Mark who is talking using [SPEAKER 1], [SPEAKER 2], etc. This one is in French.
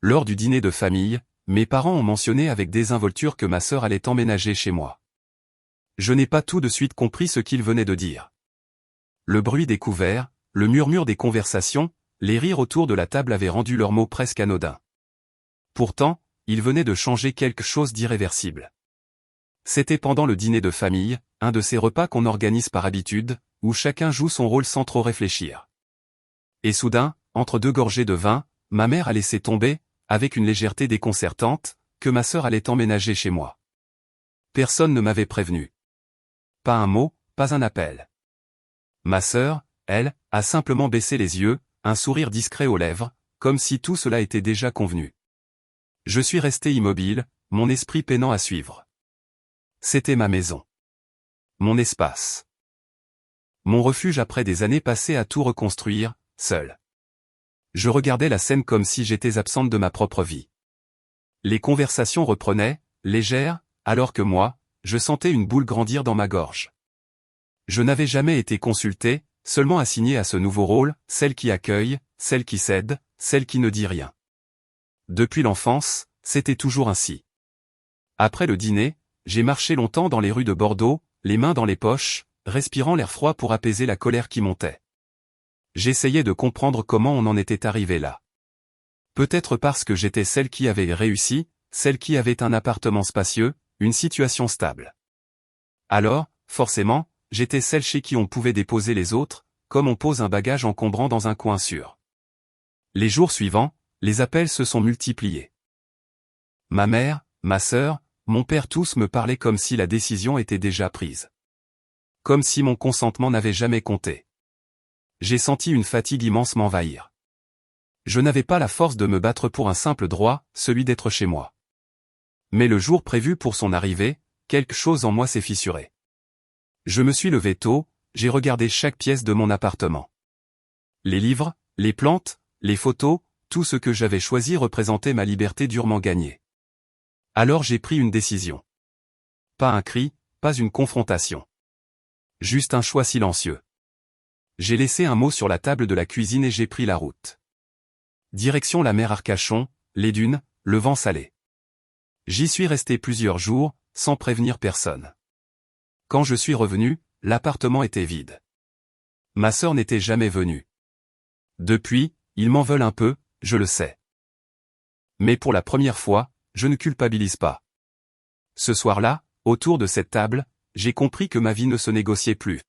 [SPEAKER 1] Lors du dîner de famille, mes parents ont mentionné avec désinvolture que ma sœur allait emménager chez moi. Je n'ai pas tout de suite compris ce qu'ils venaient de dire. Le bruit des couverts, le murmure des conversations, les rires autour de la table avaient rendu leurs mots presque anodins. Pourtant, ils venaient de changer quelque chose d'irréversible. C'était pendant le dîner de famille, un de ces repas qu'on organise par habitude, où chacun joue son rôle sans trop réfléchir. Et soudain, entre deux gorgées de vin, ma mère a laissé tomber, avec une légèreté déconcertante, que ma sœur allait emménager chez moi. Personne ne m'avait prévenu. Pas un mot, pas un appel. Ma sœur, elle, a simplement baissé les yeux, un sourire discret aux lèvres, comme si tout cela était déjà convenu. Je suis resté immobile, mon esprit peinant à suivre. C'était ma maison. Mon espace. Mon refuge après des années passées à tout reconstruire, seul. Je regardais la scène comme si j'étais absente de ma propre vie. Les conversations reprenaient, légères, alors que moi, je sentais une boule grandir dans ma gorge. Je n'avais jamais été consulté, seulement assigné à ce nouveau rôle, celle qui accueille, celle qui cède, celle qui ne dit rien. Depuis l'enfance, c'était toujours ainsi. Après le dîner, j'ai marché longtemps dans les rues de Bordeaux, les mains dans les poches, respirant l'air froid pour apaiser la colère qui montait. J'essayais de comprendre comment on en était arrivé là. Peut-être parce que j'étais celle qui avait réussi, celle qui avait un appartement spacieux, une situation stable. Alors, forcément, j'étais celle chez qui on pouvait déposer les autres, comme on pose un bagage encombrant dans un coin sûr. Les jours suivants, les appels se sont multipliés. Ma mère, ma sœur, mon père tous me parlaient comme si la décision était déjà prise. Comme si mon consentement n'avait jamais compté. J'ai senti une fatigue immense m'envahir. Je n'avais pas la force de me battre pour un simple droit, celui d'être chez moi. Mais le jour prévu pour son arrivée, quelque chose en moi s'est fissuré. Je me suis levé tôt, j'ai regardé chaque pièce de mon appartement. Les livres, les plantes, les photos, tout ce que j'avais choisi représentait ma liberté durement gagnée. Alors j'ai pris une décision. Pas un cri, pas une confrontation. Juste un choix silencieux. J'ai laissé un mot sur la table de la cuisine et j'ai pris la route. Direction la mer Arcachon, les dunes, le vent salé. J'y suis resté plusieurs jours, sans prévenir personne. Quand je suis revenu, l'appartement était vide. Ma sœur n'était jamais venue. Depuis, ils m'en veulent un peu, je le sais. Mais pour la première fois, je ne culpabilise pas. Ce soir-là, autour de cette table, j'ai compris que ma vie ne se négociait plus.